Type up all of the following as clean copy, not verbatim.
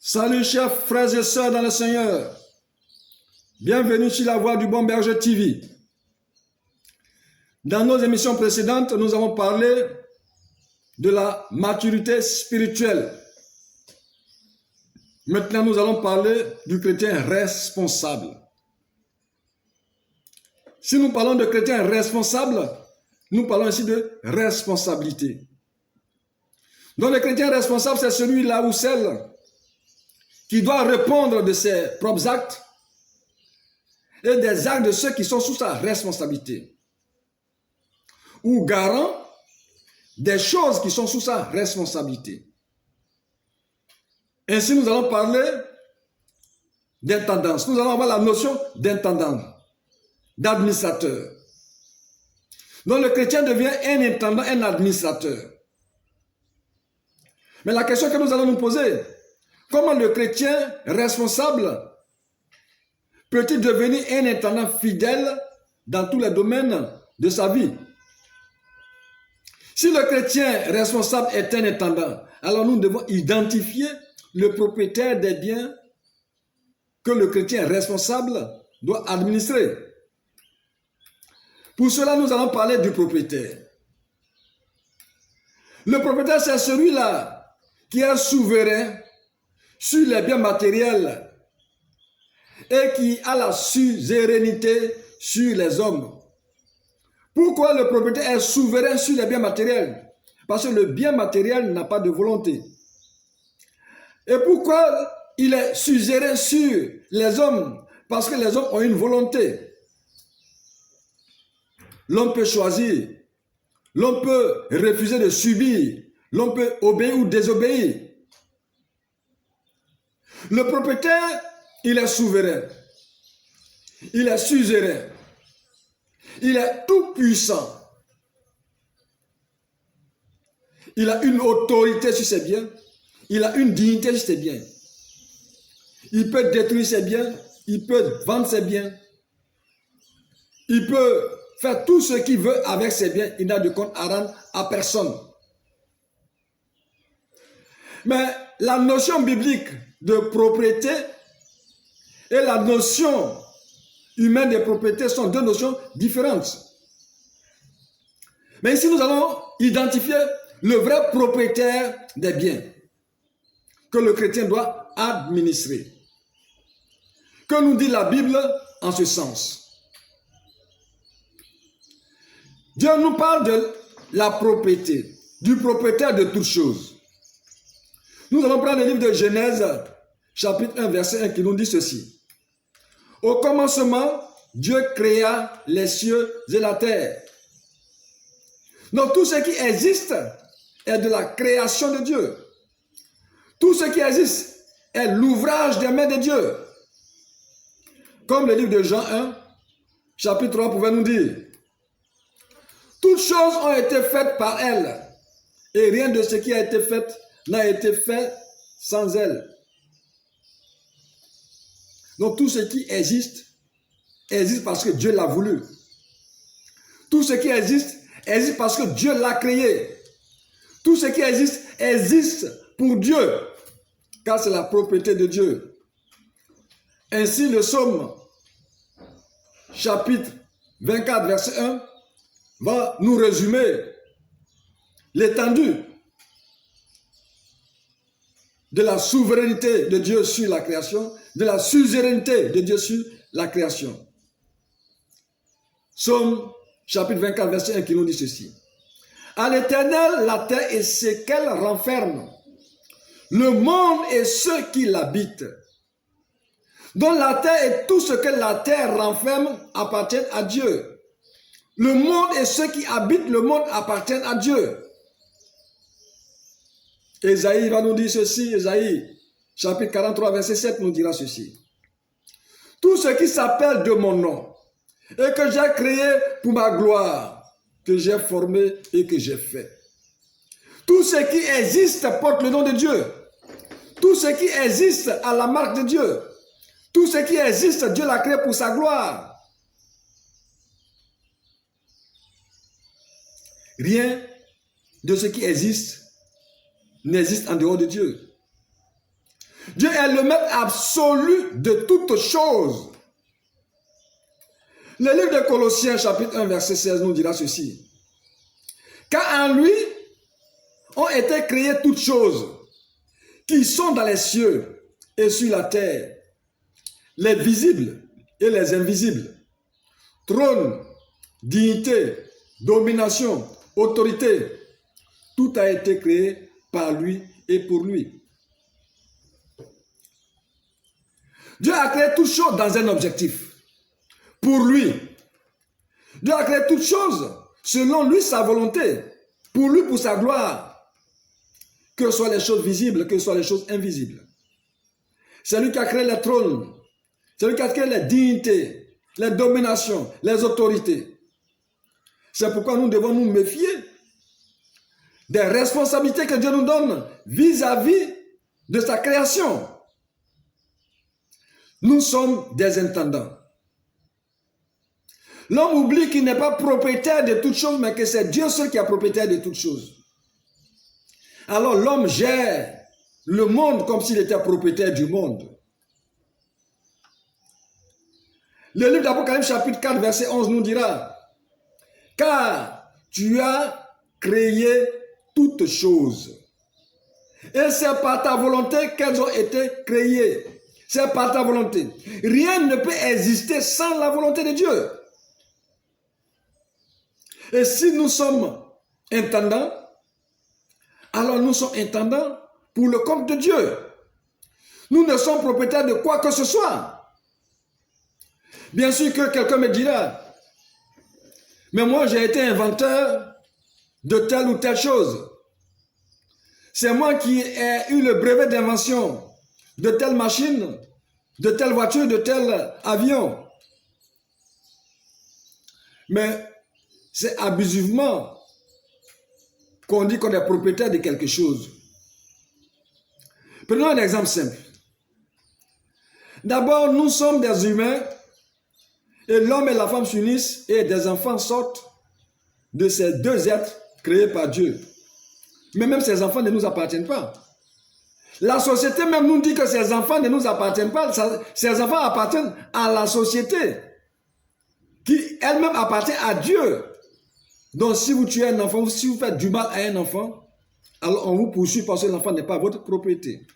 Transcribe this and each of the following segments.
Salut chers frères et sœurs dans le Seigneur. Bienvenue sur la Voix du Bon Berger TV. Dans nos émissions précédentes, nous avons parlé de la maturité spirituelle. Maintenant, nous allons parler du chrétien responsable. Si nous parlons de chrétien responsable, nous parlons ici de responsabilité. Donc le chrétien responsable, c'est celui-là ou celle qui doit répondre de ses propres actes et des actes de ceux qui sont sous sa responsabilité, ou garant des choses qui sont sous sa responsabilité. Ainsi, nous allons parler d'intendance. Nous allons avoir la notion d'intendant, d'administrateur. Donc le chrétien devient un intendant, un administrateur. Mais la question que nous allons nous poser, comment le chrétien responsable peut-il devenir un intendant fidèle dans tous les domaines de sa vie? Si le chrétien responsable est un intendant, alors nous devons identifier le propriétaire des biens que le chrétien responsable doit administrer. Pour cela, nous allons parler du propriétaire. Le propriétaire, c'est celui-là qui est souverain sur les biens matériels et qui a la suzeraineté sur les hommes. Pourquoi le propriétaire est souverain sur les biens matériels? Parce que le bien matériel n'a pas de volonté. Et pourquoi il est suzerain sur les hommes? Parce que les hommes ont une volonté. L'homme peut choisir, l'homme peut refuser de subir, l'homme peut obéir ou désobéir. Le propriétaire, il est souverain, il est suzerain, il est tout puissant. Il a une autorité sur ses biens, il a une dignité sur ses biens. Il peut détruire ses biens, il peut vendre ses biens, il peut faire tout ce qu'il veut avec ses biens, il n'a de compte à rendre à personne. Mais la notion biblique de propriété et la notion humaine de propriété sont deux notions différentes. Mais ici, nous allons identifier le vrai propriétaire des biens que le chrétien doit administrer. Que nous dit la Bible en ce sens? Dieu nous parle de la propriété, du propriétaire de toutes choses. Nous allons prendre le livre de Genèse, chapitre 1, verset 1, qui nous dit ceci. Au commencement, Dieu créa les cieux et la terre. Donc tout ce qui existe est de la création de Dieu. Tout ce qui existe est l'ouvrage des mains de Dieu. Comme le livre de Jean 1, chapitre 3 pouvait nous dire. Toutes choses ont été faites par elle, et rien de ce qui a été fait n'a été fait sans elle. Donc tout ce qui existe, existe parce que Dieu l'a voulu. Tout ce qui existe, existe parce que Dieu l'a créé. Tout ce qui existe, existe pour Dieu, car c'est la propriété de Dieu. Ainsi, le psaume, chapitre 24, verset 1, va nous résumer l'étendue de la souveraineté de Dieu sur la création, de la suzeraineté de Dieu sur la création. Psaume chapitre 24, verset 1 qui nous dit ceci. À l'Éternel, la terre et ce qu'elle renferme, le monde et ceux qui l'habitent. Donc la terre et tout ce que la terre renferme appartiennent à Dieu. Le monde et ceux qui habitent le monde appartiennent à Dieu. Ésaïe va nous dire ceci, Ésaïe, chapitre 43, verset 7 nous dira ceci. Tout ce qui s'appelle de mon nom et que j'ai créé pour ma gloire, que j'ai formé et que j'ai fait. Tout ce qui existe porte le nom de Dieu. Tout ce qui existe a la marque de Dieu. Tout ce qui existe, Dieu l'a créé pour sa gloire. Rien de ce qui existe n'existe en dehors de Dieu. Dieu est le maître absolu de toutes choses. Le livre de Colossiens, chapitre 1, verset 16, nous dira ceci. Car en lui ont été créées toutes choses qui sont dans les cieux et sur la terre, les visibles et les invisibles, trône, dignité, domination, autorité, tout a été créé par lui et pour lui. Dieu a créé toutes choses dans un objectif. Pour lui. Dieu a créé toutes choses selon lui, sa volonté. Pour lui, pour sa gloire. Que ce soit les choses visibles, que ce soit les choses invisibles. C'est lui qui a créé les trônes. C'est lui qui a créé les dignités, les dominations, les autorités. C'est pourquoi nous devons nous méfier des responsabilités que Dieu nous donne vis-à-vis de sa création. Nous sommes des intendants. L'homme oublie qu'il n'est pas propriétaire de toutes choses, mais que c'est Dieu seul qui est propriétaire de toutes choses. Alors l'homme gère le monde comme s'il était propriétaire du monde. Le livre d'Apocalypse chapitre 4 verset 11 nous dira, « Car tu as créé toutes choses, et c'est par ta volonté qu'elles ont été créées. » C'est par ta volonté. Rien ne peut exister sans la volonté de Dieu. Et si nous sommes intendants, alors nous sommes intendants pour le compte de Dieu. Nous ne sommes propriétaires de quoi que ce soit. Bien sûr que quelqu'un me dira, mais moi j'ai été inventeur de telle ou telle chose. C'est moi qui ai eu le brevet d'invention de telle machine, de telle voiture, de tel avion. Mais c'est abusivement qu'on dit qu'on est propriétaire de quelque chose. Prenons un exemple simple. D'abord, nous sommes des humains et l'homme et la femme s'unissent et des enfants sortent de ces deux êtres créés par Dieu. Mais même ces enfants ne nous appartiennent pas. La société même nous dit que ces enfants ne nous appartiennent pas. Ces enfants appartiennent à la société qui elle-même appartient à Dieu. Donc si vous tuez un enfant ou si vous faites du mal à un enfant, alors on vous poursuit parce que l'enfant n'est pas votre propriété.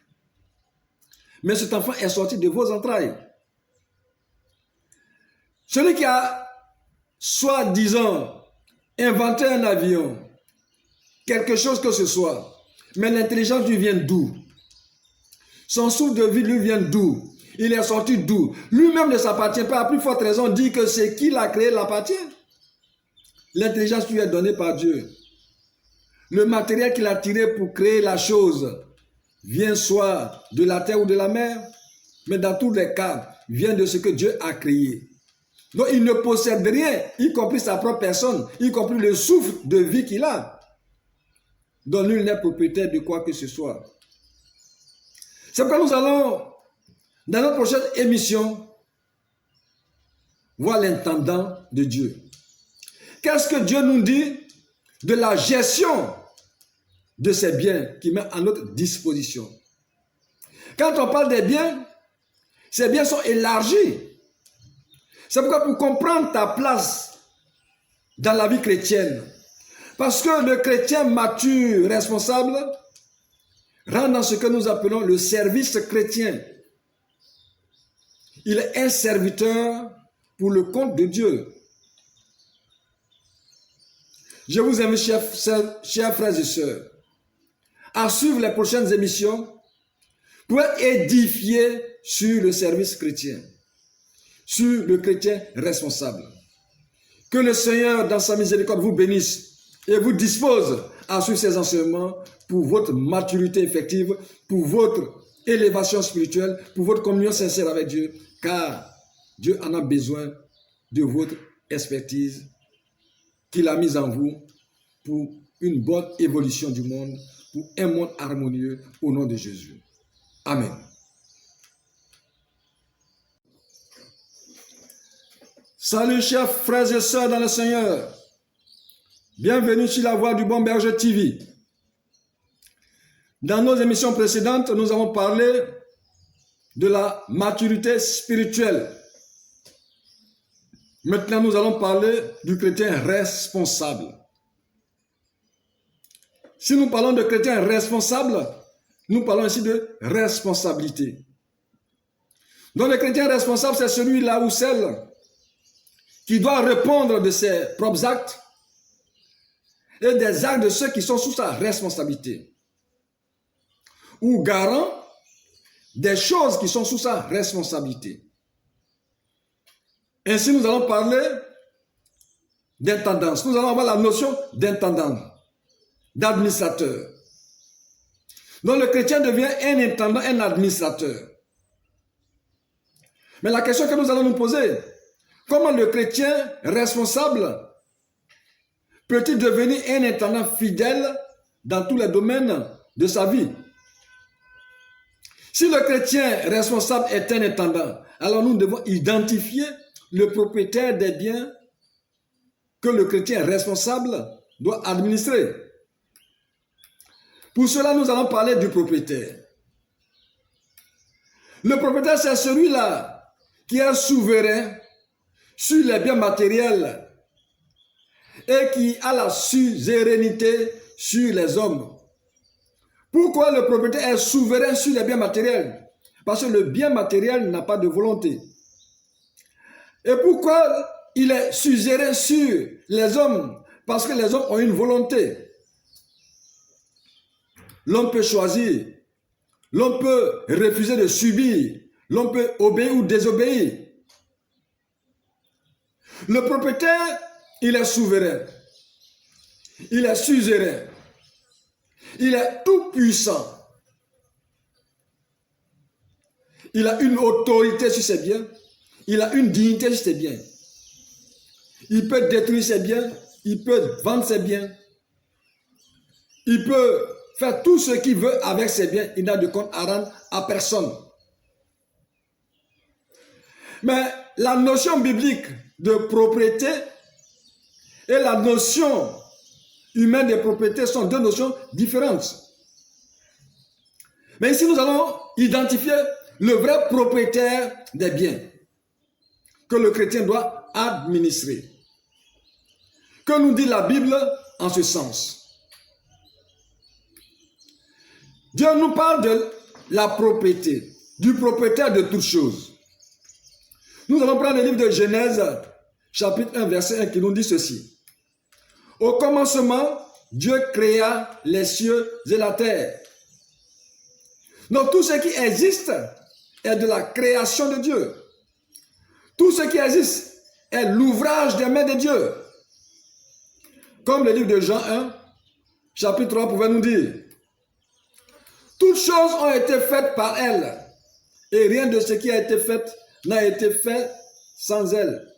Mais cet enfant est sorti de vos entrailles. Celui qui a, soi-disant, inventé un avion, quelque chose que ce soit, mais l'intelligence lui vient d'où? Son souffle de vie lui vient d'où? Il est sorti d'où? Lui-même ne s'appartient pas, à plus forte raison, dit que c'est qui l'a créé l'appartient. L'intelligence lui est donnée par Dieu. Le matériel qu'il a tiré pour créer la chose vient soit de la terre ou de la mer, mais dans tous les cas, vient de ce que Dieu a créé. Donc il ne possède rien, y compris sa propre personne, y compris le souffle de vie qu'il a. Donc nul n'est propriétaire de quoi que ce soit. C'est pourquoi nous allons, dans notre prochaine émission, voir l'intendant de Dieu. Qu'est-ce que Dieu nous dit de la gestion de ces biens qu'il met à notre disposition? Quand on parle des biens, ces biens sont élargis. C'est pourquoi pour comprendre ta place dans la vie chrétienne, parce que le chrétien mature, responsable, rentre dans ce que nous appelons le service chrétien. Il est un serviteur pour le compte de Dieu. Je vous invite, chers frères et sœurs, à suivre les prochaines émissions pour être édifiés sur le service chrétien, sur le chrétien responsable. Que le Seigneur, dans sa miséricorde, vous bénisse et vous dispose à suivre ces enseignements pour votre maturité effective, pour votre élévation spirituelle, pour votre communion sincère avec Dieu, car Dieu en a besoin de votre expertise qu'il a mise en vous pour une bonne évolution du monde, pour un monde harmonieux au nom de Jésus. Amen. Salut chers frères et sœurs dans le Seigneur. Bienvenue sur la Voix du Bon Berger TV. Dans nos émissions précédentes, nous avons parlé de la maturité spirituelle. Maintenant, nous allons parler du chrétien responsable. Si nous parlons de chrétien responsable, nous parlons ici de responsabilité. Donc, le chrétien responsable, c'est celui-là ou celle qui doit répondre de ses propres actes et des actes de ceux qui sont sous sa responsabilité, ou garant des choses qui sont sous sa responsabilité. Ainsi, nous allons parler d'intendance. Nous allons avoir la notion d'intendant, d'administrateur. Donc, le chrétien devient un intendant, un administrateur. Mais la question que nous allons nous poser, comment le chrétien responsable peut-il devenir un intendant fidèle dans tous les domaines de sa vie? Si le chrétien responsable est un intendant, alors nous devons identifier le propriétaire des biens que le chrétien responsable doit administrer. Pour cela, nous allons parler du propriétaire. Le propriétaire, c'est celui-là qui est souverain sur les biens matériels et qui a la suzeraineté sur les hommes. Pourquoi le propriétaire est souverain sur les biens matériels? Parce que le bien matériel n'a pas de volonté. Et pourquoi il est suzerain sur les hommes? Parce que les hommes ont une volonté. L'homme peut choisir, l'homme peut refuser de subir, l'homme peut obéir ou désobéir. Le propriétaire, il est souverain, il est suzerain, il est tout puissant. Il a une autorité sur ses biens, il a une dignité sur ses biens. Il peut détruire ses biens, il peut vendre ses biens, il peut faire tout ce qu'il veut avec ses biens, il n'a de compte à rendre à personne. Mais la notion biblique de propriété et la notion humaine de propriété sont deux notions différentes. Mais ici, nous allons identifier le vrai propriétaire des biens que le chrétien doit administrer. Que nous dit la Bible en ce sens? Dieu nous parle de la propriété, du propriétaire de toutes choses. Nous allons prendre le livre de Genèse, chapitre 1, verset 1, qui nous dit ceci. Au commencement, Dieu créa les cieux et la terre. Donc tout ce qui existe est de la création de Dieu. Tout ce qui existe est l'ouvrage des mains de Dieu. Comme le livre de Jean 1, chapitre 3 pouvait nous dire. Toutes choses ont été faites par elle, et rien de ce qui a été fait n'a été fait sans elle.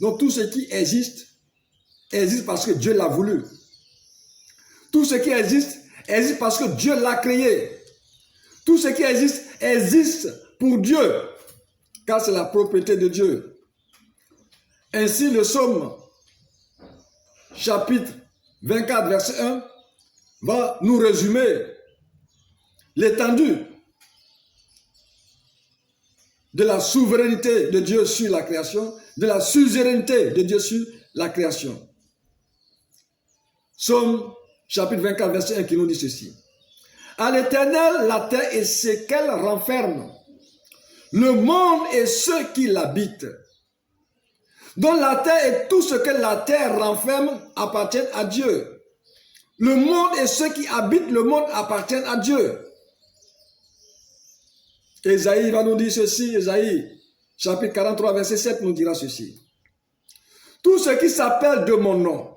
Donc tout ce qui existe, existe parce que Dieu l'a voulu. Tout ce qui existe, existe parce que Dieu l'a créé. Tout ce qui existe, existe pour Dieu, car c'est la propriété de Dieu. Ainsi, le psaume, chapitre 24, verset 1, va nous résumer l'étendue de la souveraineté de Dieu sur la création, de la suzeraineté de Dieu sur la création. Psaume chapitre 24, verset 1 qui nous dit ceci. À l'Éternel, la terre et ce qu'elle renferme, le monde et ceux qui l'habitent. Donc la terre et tout ce que la terre renferme appartiennent à Dieu. Le monde et ceux qui habitent le monde appartiennent à Dieu. Ésaïe va nous dire ceci, Ésaïe, chapitre 43, verset 7 nous dira ceci. Tout ce qui s'appelle de mon nom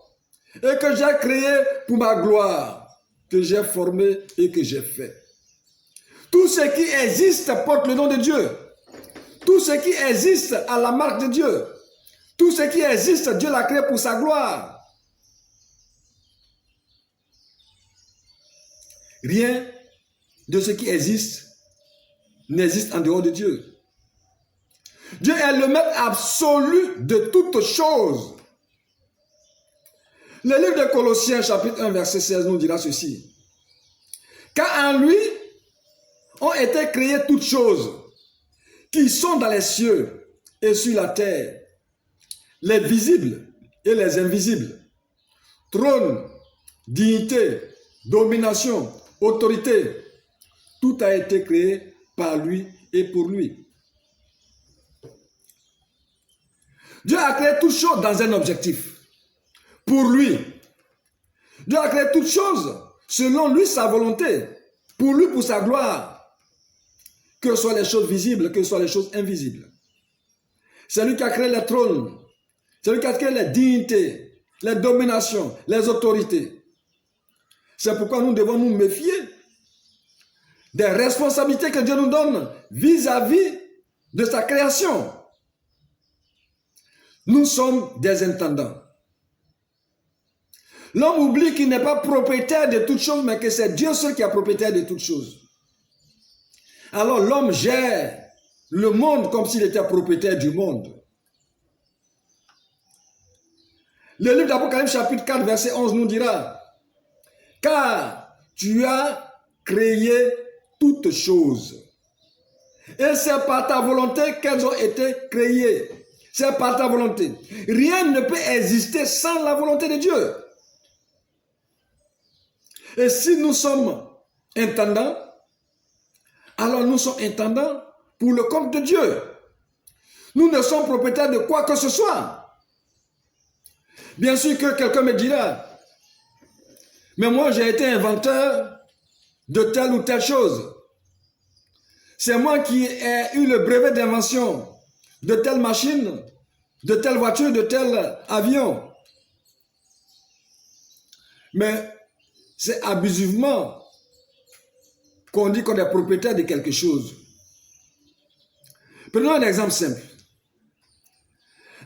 et que j'ai créé pour ma gloire, que j'ai formé et que j'ai fait. Tout ce qui existe porte le nom de Dieu. Tout ce qui existe a la marque de Dieu. Tout ce qui existe, Dieu l'a créé pour sa gloire. Rien de ce qui existe n'existe en dehors de Dieu. Dieu est le maître absolu de toutes choses. Le livre de Colossiens, chapitre 1, verset 16, nous dira ceci. Car en lui, ont été créées toutes choses qui sont dans les cieux et sur la terre, les visibles et les invisibles, trône, dignité, domination, autorité, tout a été créé par lui et pour lui. Dieu a créé toutes choses dans un objectif, pour lui. Dieu a créé toutes choses selon lui, sa volonté, pour lui, pour sa gloire, que ce soit les choses visibles, que ce soit les choses invisibles. C'est lui qui a créé les trônes, c'est lui qui a créé les dignités, les dominations, les autorités. C'est pourquoi nous devons nous méfier des responsabilités que Dieu nous donne vis-à-vis de sa création. Nous sommes des intendants. L'homme oublie qu'il n'est pas propriétaire de toutes choses, mais que c'est Dieu seul qui est propriétaire de toutes choses. Alors l'homme gère le monde comme s'il était propriétaire du monde. Le livre d'Apocalypse chapitre 4 verset 11 nous dira: car tu as créé toutes choses. Et c'est par ta volonté qu'elles ont été créées. C'est par ta volonté. Rien ne peut exister sans la volonté de Dieu. Et si nous sommes intendants, alors nous sommes intendants pour le compte de Dieu. Nous ne sommes propriétaires de quoi que ce soit. Bien sûr que quelqu'un me dira: mais moi j'ai été inventeur de telle ou telle chose. C'est moi qui ai eu le brevet d'invention de telle machine, de telle voiture, de tel avion. Mais c'est abusivement qu'on dit qu'on est propriétaire de quelque chose. Prenons un exemple simple.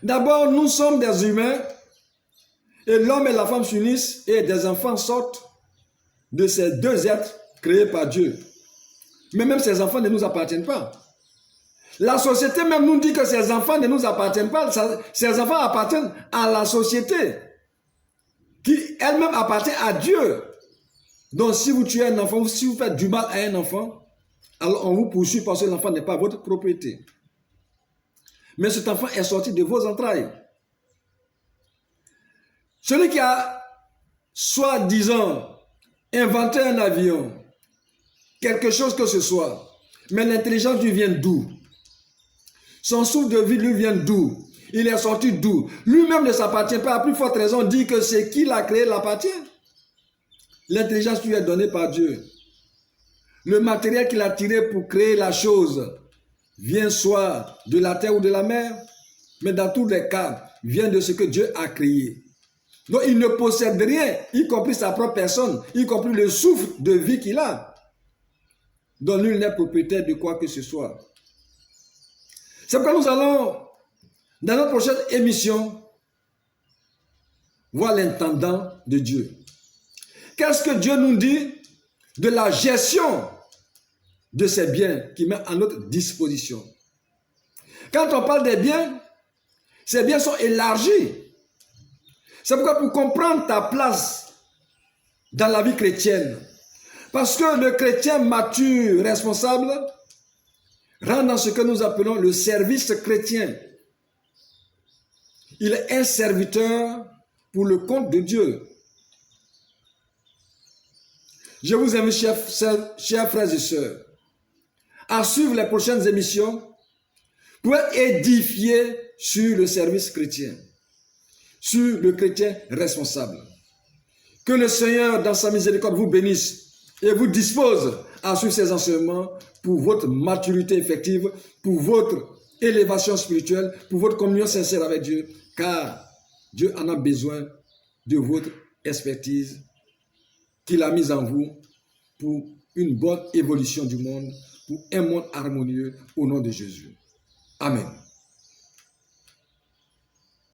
D'abord, nous sommes des humains et l'homme et la femme s'unissent et des enfants sortent de ces deux êtres créés par Dieu. Mais même ces enfants ne nous appartiennent pas. La société même nous dit que ces enfants ne nous appartiennent pas. Ces enfants appartiennent à la société qui elle-même appartient à Dieu. Donc si vous tuez un enfant, si vous faites du mal à un enfant, alors on vous poursuit parce que l'enfant n'est pas votre propriété. Mais cet enfant est sorti de vos entrailles. Celui qui a, soi-disant, inventé un avion, quelque chose que ce soit, mais l'intelligence lui vient d'où? Son souffle de vie lui vient d'où? Il est sorti d'où? Lui-même ne s'appartient pas, à plus forte raison, dit que c'est qui l'a créé l'appartient. L'intelligence lui est donnée par Dieu. Le matériel qu'il a tiré pour créer la chose vient soit de la terre ou de la mer, mais dans tous les cas, vient de ce que Dieu a créé. Donc il ne possède rien, y compris sa propre personne, y compris le souffle de vie qu'il a. Donc nul n'est propriétaire de quoi que ce soit. C'est pourquoi nous allons, dans notre prochaine émission, voir l'intendant de Dieu. Qu'est-ce que Dieu nous dit de la gestion de ces biens qu'il met à notre disposition? Quand on parle des biens, ces biens sont élargis. C'est pourquoi pour comprendre ta place dans la vie chrétienne, parce que le chrétien mature, responsable, rentre dans ce que nous appelons le service chrétien. Il est un serviteur pour le compte de Dieu. Je vous invite, chers frères et sœurs, à suivre les prochaines émissions pour être édifiés sur le service chrétien, sur le chrétien responsable. Que le Seigneur, dans sa miséricorde, vous bénisse et vous dispose à suivre ces enseignements pour votre maturité effective, pour votre élévation spirituelle, pour votre communion sincère avec Dieu, car Dieu en a besoin de votre expertise qu'il a mise en vous pour une bonne évolution du monde, pour un monde harmonieux au nom de Jésus. Amen.